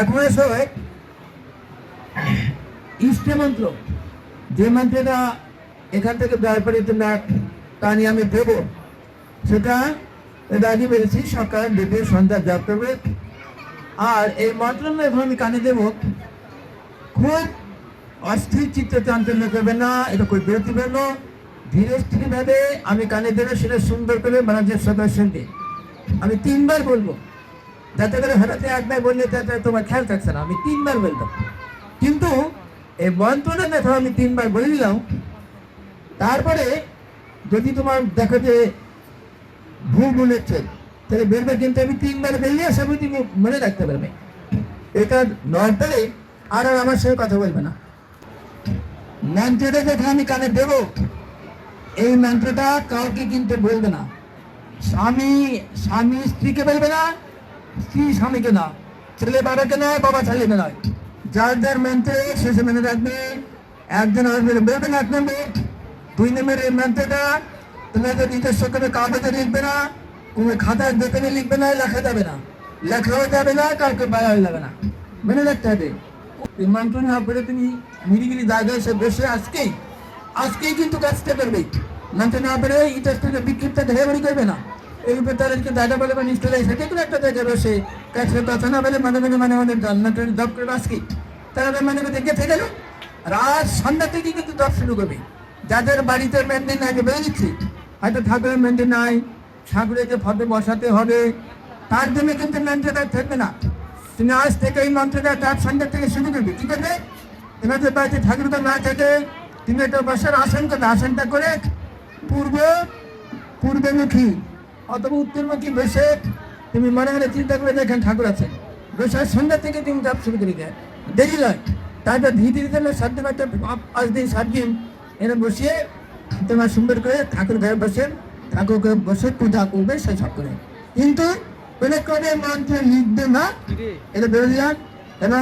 এখন সময় ইষ্টে মন্ত্র, যে মন্ত্রটা এখান থেকে দয়াপরে তোমরা কানে আমি দেব, সেটা আগে বলেছি সকাল দেবে সন্ধ্যা জপ করবে। আর এই মন্ত্র এখন আমি কানে দেব, খুব অস্থির চিত্ত চাঞ্চল্য করবে না, এটা খুব বিরতি পেল, ধীরে স্থির ভাবে আমি কানে দেবে, সেটা সুন্দর করে মনোযোগ সদস্যকে আমি 3 বার বলবো, যাতে করে হঠাৎ একবার বললে তাতে তোমার খেয়াল থাকছে না। আমি 3 বার বলতাম, কিন্তু এই মন্ত্রটা দেখো আমি 3 বার বলে দিলাম। তারপরে যদি তোমার দেখো যে ভুল বলেছে, তাহলে বেরবে, কিন্তু আমি 3 বার বললে আশা করি তুমি মনে রাখতে পারবে। এটা নর্মালি আর আমার সঙ্গে কথা বলবে না। মন্ত্রটা দেখে আমি কানে দেব, এই মন্ত্রটা কাউকে কিন্তু বলবে না। স্বামী স্বামী স্ত্রীকে বলবে না, স্ত্রী স্বামীকে না, ছেলে বাবাকে নয়, বাবা ছেলেকে নয়। যার যার মন্ত্রে শেষে মনে রাখবে। একজন বলবে না 1 নম্বর, 2 নম্বর এই মন্ত্রটা তোমাদের নিজস্ব করে কাগজে লিখবে না, কোনো খাতায় দোকানে লিখবে না, লেখা যাবে না, লেখাও যাবে না, কাউকে বাড়া যাবে না, মনে রাখতে হবে। এই মন্ত্র না পড়ে তুমি মিলিগিলি জায়গায় এসে বসে আজকেই কিন্তু কাজটা করবে। মন্ত্র না পড়ে ইটাস্টে বিক্ষিপ্ত ঢেড়ি করবে না। এই তাদেরকে দাদা বলে বা নিশ্চয় সেটা কোনো একটা জায়গায় বসে কাছে কথা না বলে মানে জান্নাতের জব করবে। আজকে তারা মানে দেখে থেকে গেল, রাত সন্ধ্যা থেকে কিন্তু জব শুরু করবে। যাদের বাড়িতে মেনটেন আগে বেড়ে দিচ্ছি, হয়তো ঠাকুরের মেনটেন নাই, ঠাকুরের ফটো বসাতে হবে, তার জন্য কিন্তু মেনটেন থাকবে না। তুমি আজ থেকে এই মন্ত্রটা রাত সন্ধ্যা থেকে শুরু করবে। কি করবে? তোমাদের বাড়িতে ঠাকুর না থাকে, তুমি একটা বসার আসন করবে, আসনটা করে পূর্বমুখী অথবা উত্তরমুখী বসে তুমি মনে মনে চিন্তা করে দেখেন ঠাকুর আছে, বসে সন্ধ্যা থেকে তুমি জপ শুরু করে দেয়, দেরি নয়। তারপর ধীরে ধীরে 5 দিন 7 দিন এনে বসিয়ে তোমার সুন্দর করে ঠাকুর ঘরে বসে ঠাকুরকে বসে পূজা করবে সেই সব করে, কিন্তু মন্ত্র লিখবে না, এটা বেরোলে এবং